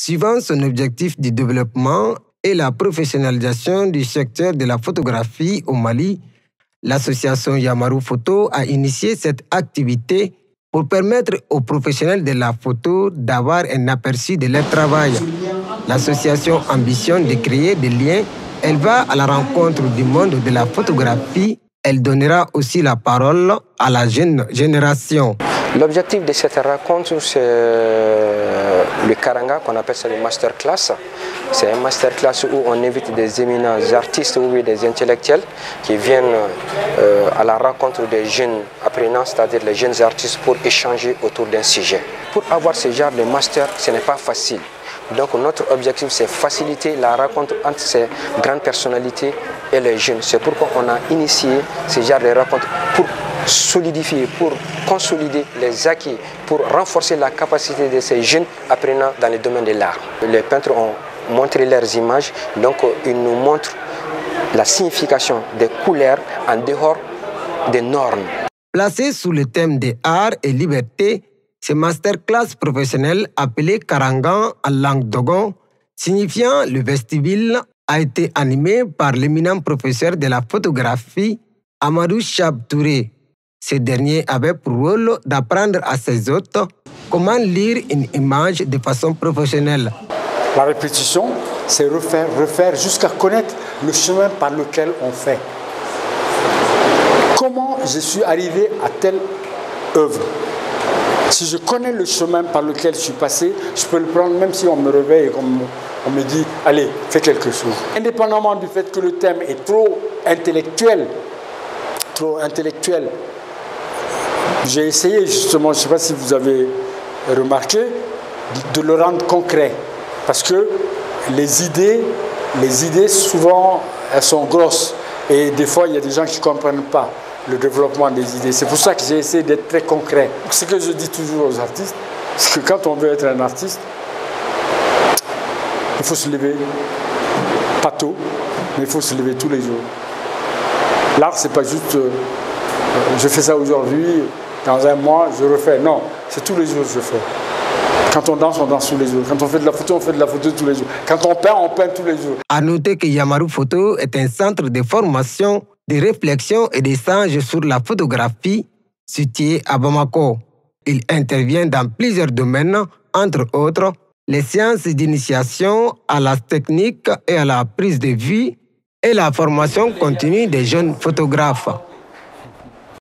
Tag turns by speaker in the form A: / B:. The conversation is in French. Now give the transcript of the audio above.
A: Suivant son objectif de développement et la professionnalisation du secteur de la photographie au Mali, l'association Yamaru Photo a initié cette activité pour permettre aux professionnels de la photo d'avoir un aperçu de leur travail. L'association ambitionne de créer des liens. Elle va à la rencontre du monde de la photographie. Elle donnera aussi la parole à la jeune génération.
B: L'objectif de cette rencontre, c'est le Karanga, qu'on appelle ça le masterclass. C'est un masterclass où on invite des éminents artistes ou des intellectuels qui viennent à la rencontre des jeunes apprenants, c'est-à-dire les jeunes artistes, pour échanger autour d'un sujet. Pour avoir ce genre de master, ce n'est pas facile. Donc notre objectif, c'est faciliter la rencontre entre ces grandes personnalités et les jeunes. C'est pourquoi on a initié ce genre de rencontre pour solidifier, pour consolider les acquis, pour renforcer la capacité de ces jeunes apprenants dans le domaine de l'art. Les peintres ont montré leurs images, donc ils nous montrent la signification des couleurs en dehors des normes.
A: Placé sous le thème de art et liberté, ce masterclass professionnel appelé Karangan en langue dogon, signifiant le vestibule, a été animé par l'éminent professeur de la photographie Amadou Chab Touré. Ce dernier avait pour rôle d'apprendre à ses hôtes comment lire une image de façon professionnelle.
C: La répétition, c'est refaire jusqu'à connaître le chemin par lequel on fait. Comment je suis arrivé à telle œuvre? Si je connais le chemin par lequel je suis passé, je peux le prendre même si on me réveille et qu'on me dit « Allez, fais quelque chose ». Indépendamment du fait que le thème est trop intellectuel, j'ai essayé justement, je ne sais pas si vous avez remarqué, de le rendre concret. Parce que les idées souvent, elles sont grosses. Et des fois, il y a des gens qui ne comprennent pas le développement des idées. C'est pour ça que j'ai essayé d'être très concret. Ce que je dis toujours aux artistes, c'est que quand on veut être un artiste, il faut se lever, pas tôt, mais il faut se lever tous les jours. L'art, c'est pas juste je fais ça aujourd'hui, dans un mois, je refais. Non, c'est tous les jours que je fais. Quand on danse tous les jours. Quand on fait de la photo tous les jours. Quand on peint tous les jours.
A: À noter que Yamaru Photo est un centre de formation, de réflexion et d'échange sur la photographie situé à Bamako. Il intervient dans plusieurs domaines, entre autres les sciences d'initiation à la technique et à la prise de vue et la formation continue des jeunes photographes.